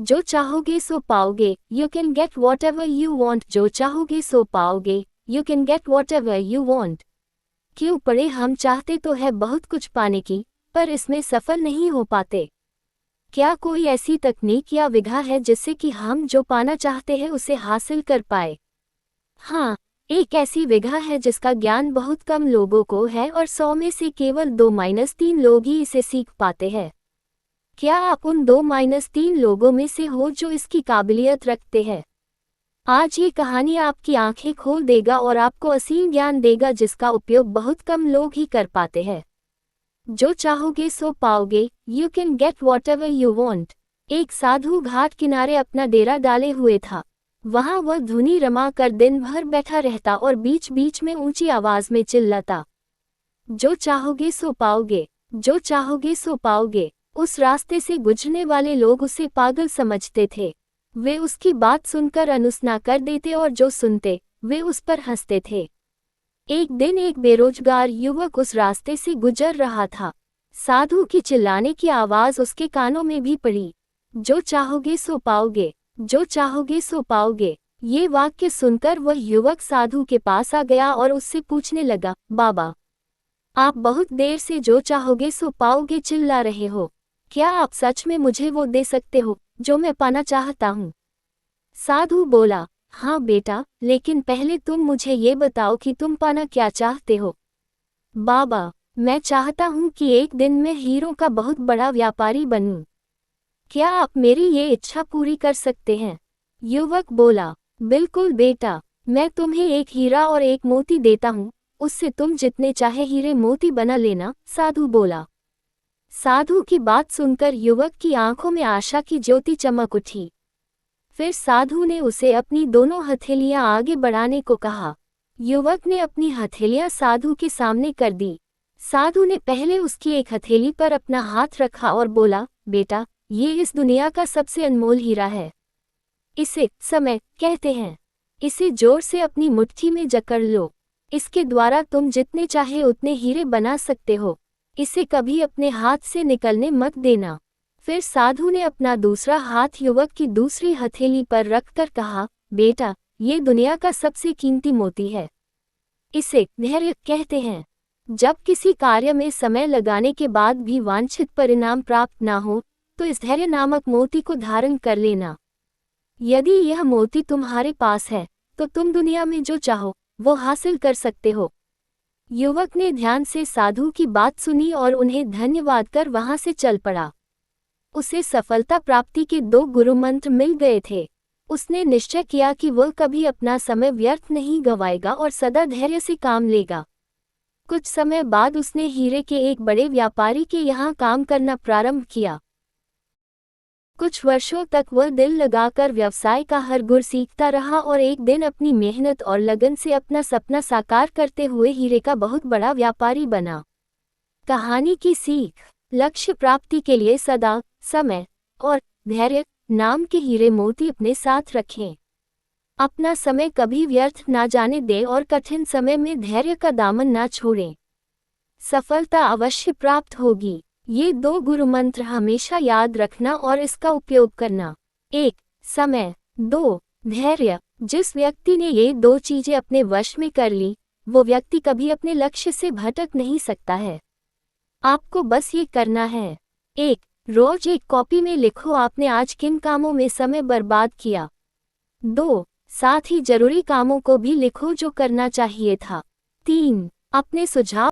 जो चाहोगे सो पाओगे, you can get what ever you want. जो चाहोगे सो पाओगे, you can get what ever you want. क्यों पड़े हम चाहते तो है बहुत कुछ पाने की, पर इसमें सफल नहीं हो पाते। क्या कोई ऐसी तकनीक या विधा है जिससे कि हम जो पाना चाहते हैं उसे हासिल कर पाए? हाँ, एक ऐसी विधा है जिसका ज्ञान बहुत कम लोगों को है और 100 में से केवल 2-3 लोग ही इसे सीख पाते हैं। क्या आप उन 2-3 लोगों में से हो जो इसकी काबिलियत रखते हैं? आज ये कहानी आपकी आंखें खोल देगा और आपको असीम ज्ञान देगा जिसका उपयोग बहुत कम लोग ही कर पाते हैं। जो चाहोगे सो पाओगे, you can get what ever you want. एक साधु घाट किनारे अपना डेरा डाले हुए था। वहां वह धुनी रमा कर दिन भर बैठा रहता और बीच बीच में ऊंची आवाज में चिल्लाता, जो चाहोगे सो पाओगे, जो चाहोगे सो पाओगे। उस रास्ते से गुजरने वाले लोग उसे पागल समझते थे। वे उसकी बात सुनकर अनुसना कर देते और जो सुनते वे उस पर हंसते थे। एक दिन एक बेरोजगार युवक उस रास्ते से गुजर रहा था। साधु की चिल्लाने की आवाज उसके कानों में भी पड़ी। जो चाहोगे सो पाओगे, जो चाहोगे सो पाओगे। ये वाक्य सुनकर वह युवक साधु के पास आ गया और उससे पूछने लगा, बाबा, आप बहुत देर से जो चाहोगे सो पाओगे चिल्ला रहे हो। क्या आप सच में मुझे वो दे सकते हो जो मैं पाना चाहता हूँ? साधु बोला, हाँ बेटा, लेकिन पहले तुम मुझे ये बताओ कि तुम पाना क्या चाहते हो। बाबा, मैं चाहता हूँ कि एक दिन मैं हीरों का बहुत बड़ा व्यापारी बनूं। क्या आप मेरी ये इच्छा पूरी कर सकते हैं? युवक बोला, बिल्कुल बेटा, मैं तुम्हें एक हीरा और एक मोती देता हूँ, उससे तुम जितने चाहे हीरे मोती बना लेना। साधु बोला। साधु की बात सुनकर युवक की आंखों में आशा की ज्योति चमक उठी। फिर साधु ने उसे अपनी दोनों हथेलियां आगे बढ़ाने को कहा। युवक ने अपनी हथेलियां साधु के सामने कर दी। साधु ने पहले उसकी एक हथेली पर अपना हाथ रखा और बोला, बेटा, ये इस दुनिया का सबसे अनमोल हीरा है। इसे समय कहते हैं। इसे जोर से अपनी मुट्ठी में जकड़ लो। इसके द्वारा तुम जितने चाहे उतने हीरे बना सकते हो। इसे कभी अपने हाथ से निकलने मत देना। फिर साधु ने अपना दूसरा हाथ युवक की दूसरी हथेली पर रखकर कहा, बेटा, ये दुनिया का सबसे कीमती मोती है। इसे धैर्य कहते हैं। जब किसी कार्य में समय लगाने के बाद भी वांछित परिणाम प्राप्त ना हो, तो इस धैर्य नामक मोती को धारण कर लेना। यदि यह मोती तुम्हारे पास है, तो तुम दुनिया में जो चाहो वो हासिल कर सकते हो। युवक ने ध्यान से साधु की बात सुनी और उन्हें धन्यवाद कर वहां से चल पड़ा। उसे सफलता प्राप्ति के 2 गुरु मंत्र मिल गए थे। उसने निश्चय किया कि वह कभी अपना समय व्यर्थ नहीं गंवाएगा और सदा धैर्य से काम लेगा। कुछ समय बाद उसने हीरे के एक बड़े व्यापारी के यहाँ काम करना प्रारंभ किया। कुछ वर्षों तक वह दिल लगाकर व्यवसाय का हर गुर सीखता रहा और एक दिन अपनी मेहनत और लगन से अपना सपना साकार करते हुए हीरे का बहुत बड़ा व्यापारी बना। कहानी की सीख, लक्ष्य प्राप्ति के लिए सदा समय और धैर्य नाम के हीरे मोती अपने साथ रखें। अपना समय कभी व्यर्थ ना जाने दें और कठिन समय में धैर्य का दामन ना छोड़ें। सफलता अवश्य प्राप्त होगी। ये 2 गुरु मंत्र हमेशा याद रखना और इसका उपयोग करना। 1. समय, 2. धैर्य। जिस व्यक्ति ने ये 2 चीजें अपने वश में कर ली, वो व्यक्ति कभी अपने लक्ष्य से भटक नहीं सकता है। आपको बस ये करना है। 1. रोज एक कॉपी में लिखो आपने आज किन कामों में समय बर्बाद किया। 2. साथ ही जरूरी कामों को भी लिखो जो करना चाहिए था। 3. अपने सुझाव